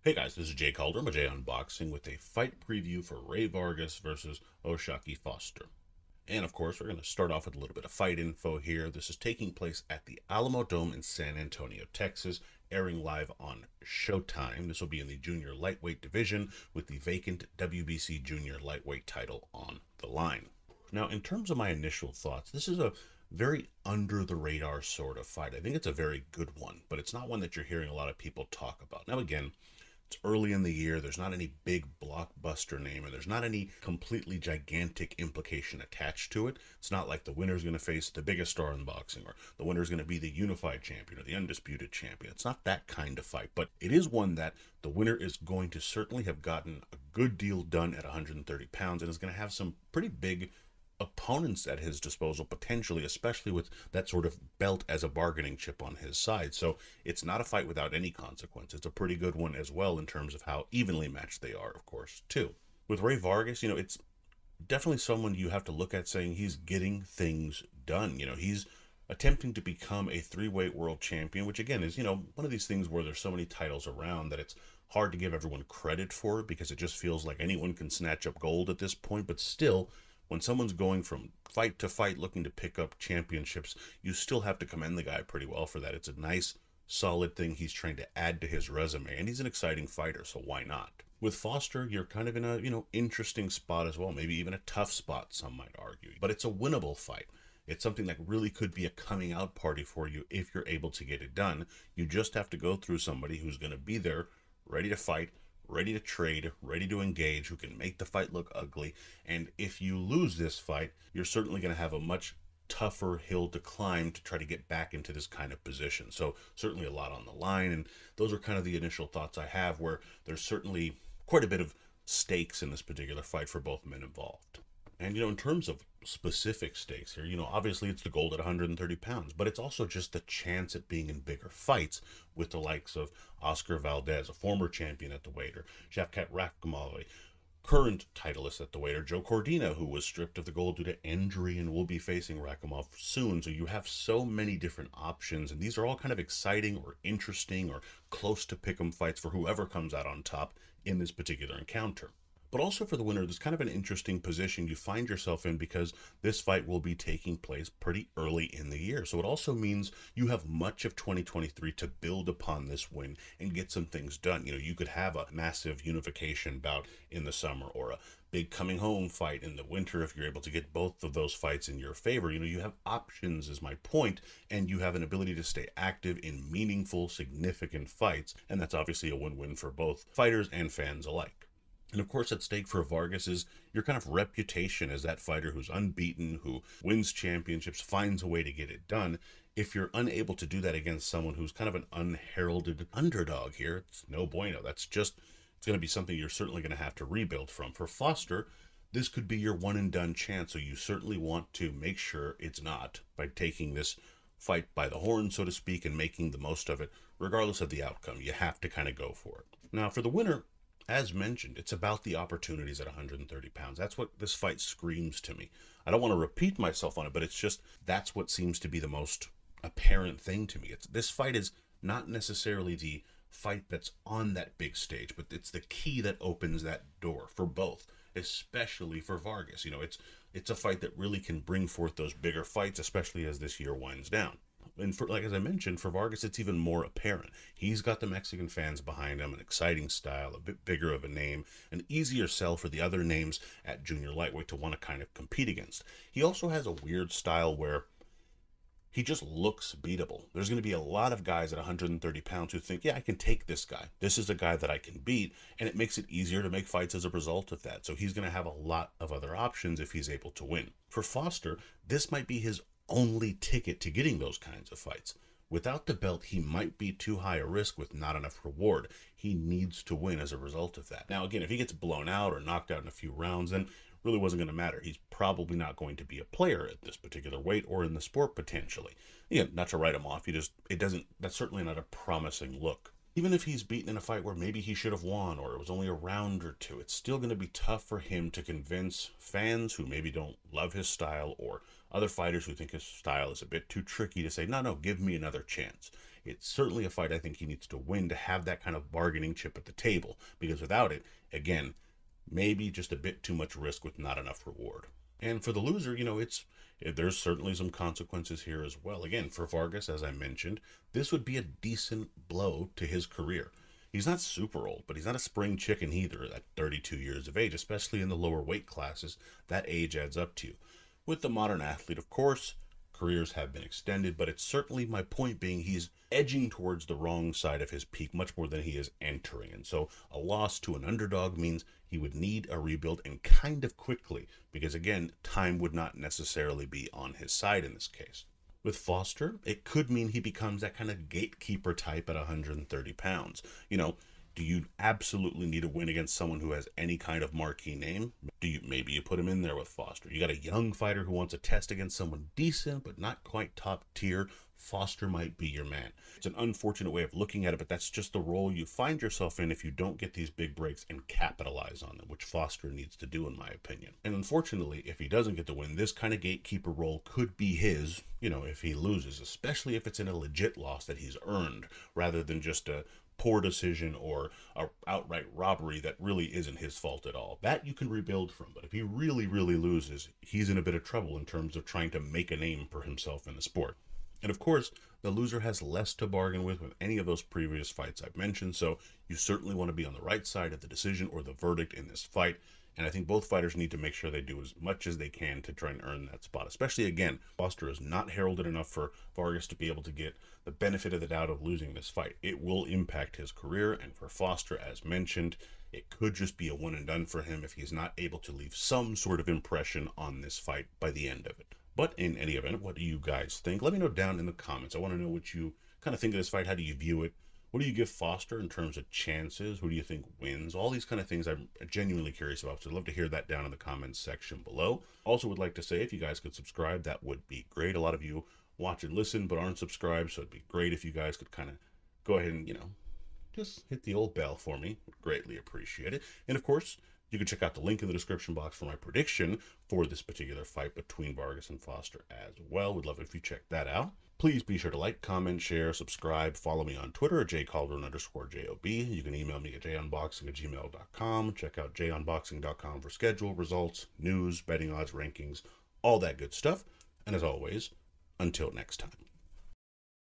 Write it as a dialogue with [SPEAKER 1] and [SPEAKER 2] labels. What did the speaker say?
[SPEAKER 1] Hey guys, this is Jay Calder, I'm a Jay Unboxing, with a fight preview for Rey Vargas versus Foster. And of course, we're going to start off with a little bit of fight info here. This is taking place at the ALAMODOME in San Antonio, Texas, airing live on SHOWTIME. This will be in the junior lightweight division with the vacant WBC junior lightweight title on the line. Now, in terms of my initial thoughts, this is a very under the radar sort of fight. I think it's a very good one, but it's not one that you're hearing a lot of people talk about. Now, again, it's early in the year. There's not any big blockbuster name, or there's not any completely gigantic implication attached to it. It's not like the winner's going to face the biggest star in boxing, or the winner's going to be the unified champion or the undisputed champion. It's not that kind of fight, but it is one that the winner is going to certainly have gotten a good deal done at 130 pounds and is going to have some pretty big opponents at his disposal, potentially, especially with that sort of belt as a bargaining chip on his side. So it's not a fight without any consequence. It's a pretty good one as well in terms of how evenly matched they are, of course, too. With Rey Vargas, it's definitely someone you have to look at saying he's getting things done. He's attempting to become a three-weight world champion, which again is, one of these things where there's so many titles around that it's hard to give everyone credit for it, because it just feels like anyone can snatch up gold at this point. But still, when someone's going from fight to fight looking to pick up championships, you still have to commend the guy pretty well for that. It's a nice, solid thing he's trying to add to his resume, and he's an exciting fighter, so why not? With Foster, you're kind of in a, interesting spot as well, maybe even a tough spot, some might argue. But it's a winnable fight. It's something that really could be a coming out party for you if you're able to get it done. You just have to go through somebody who's going to be there, ready to fight, ready to trade, ready to engage, who can make the fight look ugly. And if you lose this fight, you're certainly going to have a much tougher hill to climb to try to get back into this kind of position. So certainly a lot on the line, and those are kind of the initial thoughts I have, where there's certainly quite a bit of stakes in this particular fight for both men involved. And, in terms of specific stakes here, obviously it's the gold at 130 pounds, but it's also just the chance at being in bigger fights with the likes of Oscar Valdez, a former champion at the weight, or Shavkat Rakhmonov, a current titleist at the weight, or Joe Cordina, who was stripped of the gold due to injury and will be facing Rakhmonov soon. So you have so many different options, and these are all kind of exciting or interesting or close to pick'em fights for whoever comes out on top in this particular encounter. But also for the winner, there's kind of an interesting position you find yourself in, because this fight will be taking place pretty early in the year. So it also means you have much of 2023 to build upon this win and get some things done. You could have a massive unification bout in the summer, or a big coming home fight in the winter if you're able to get both of those fights in your favor. You have options, is my point, and you have an ability to stay active in meaningful, significant fights. And that's obviously a win-win for both fighters and fans alike. And of course, at stake for Vargas is your kind of reputation as that fighter who's unbeaten, who wins championships, finds a way to get it done. If you're unable to do that against someone who's kind of an unheralded underdog here, it's no bueno. It's going to be something you're certainly going to have to rebuild from. For Foster, this could be your one and done chance, so you certainly want to make sure it's not, by taking this fight by the horn, so to speak, and making the most of it, regardless of the outcome. You have to kind of go for it. Now, for the winner, as mentioned, it's about the opportunities at 130 pounds. That's what this fight screams to me. I don't want to repeat myself on it, but it's just, that's what seems to be the most apparent thing to me. This fight is not necessarily the fight that's on that big stage, but it's the key that opens that door for both, especially for Vargas. It's a fight that really can bring forth those bigger fights, especially as this year winds down. And as I mentioned, for Vargas, it's even more apparent. He's got the Mexican fans behind him, an exciting style, a bit bigger of a name, an easier sell for the other names at junior lightweight to want to kind of compete against. He also has a weird style where he just looks beatable. There's going to be a lot of guys at 130 pounds who think, yeah, I can take this guy. This is a guy that I can beat, and it makes it easier to make fights as a result of that. So he's going to have a lot of other options if he's able to win. For Foster, this might be his only ticket to getting those kinds of fights. Without the belt, he might be too high a risk with not enough reward. He needs to win as a result of that. Now, again, if he gets blown out or knocked out in a few rounds, then it really wasn't going to matter. He's probably not going to be a player at this particular weight or in the sport, potentially. Not to write him off. That's certainly not a promising look. Even if he's beaten in a fight where maybe he should have won, or it was only a round or two, it's still going to be tough for him to convince fans who maybe don't love his style, or other fighters who think his style is a bit too tricky, to say, no, give me another chance. it's certainly a fight I think he needs to win to have that kind of bargaining chip at the table, because without it, again, maybe just a bit too much risk with not enough reward. And for the loser, there's certainly some consequences here as well. Again, for Vargas, as I mentioned, this would be a decent blow to his career. He's not super old, but he's not a spring chicken either at 32 years of age, especially in the lower weight classes. That age adds up to you. With the modern athlete, of course, careers have been extended, but it's certainly, my point being, he's edging towards the wrong side of his peak much more than he is entering. And so a loss to an underdog means he would need a rebuild, and kind of quickly, because again, time would not necessarily be on his side in this case. With Foster, it could mean he becomes that kind of gatekeeper type at 130 pounds. Do you absolutely need a win against someone who has any kind of marquee name? Maybe you put him in there with Foster. You got a young fighter who wants a test against someone decent but not quite top tier. Foster might be your man. It's an unfortunate way of looking at it, but that's just the role you find yourself in if you don't get these big breaks and capitalize on them, which Foster needs to do, in my opinion. And unfortunately, if he doesn't get the win, this kind of gatekeeper role could be his, if he loses, especially if it's in a legit loss that he's earned, rather than just a poor decision or a outright robbery that really isn't his fault at all. That you can rebuild from, but if he really, really loses, he's in a bit of trouble in terms of trying to make a name for himself in the sport. And of course, the loser has less to bargain with any of those previous fights I've mentioned, so you certainly want to be on the right side of the decision or the verdict in this fight. And I think both fighters need to make sure they do as much as they can to try and earn that spot. Especially, again, Foster is not heralded enough for Vargas to be able to get the benefit of the doubt of losing this fight. It will impact his career, and for Foster, as mentioned, it could just be a one and done for him if he's not able to leave some sort of impression on this fight by the end of it. But in any event, what do you guys think? Let me know down in the comments. I want to know what you kind of think of this fight. How do you view it? What do you give Foster in terms of chances? Who do you think wins? All these kind of things I'm genuinely curious about, so I'd love to hear that down in the comments section below. Also would like to say, if you guys could subscribe, that would be great. A lot of you watch and listen but aren't subscribed, so it'd be great if you guys could kind of go ahead and, just hit the old bell for me. Would greatly appreciate it. And of course, you can check out the link in the description box for my prediction for this particular fight between Vargas and Foster as well. Would love it if you check that out. Please be sure to like, comment, share, subscribe, follow me on Twitter at jcalderon_JOB. You can email me at junboxing@gmail.com. Check out junboxing.com for schedule, results, news, betting odds, rankings, all that good stuff. And as always, until next time.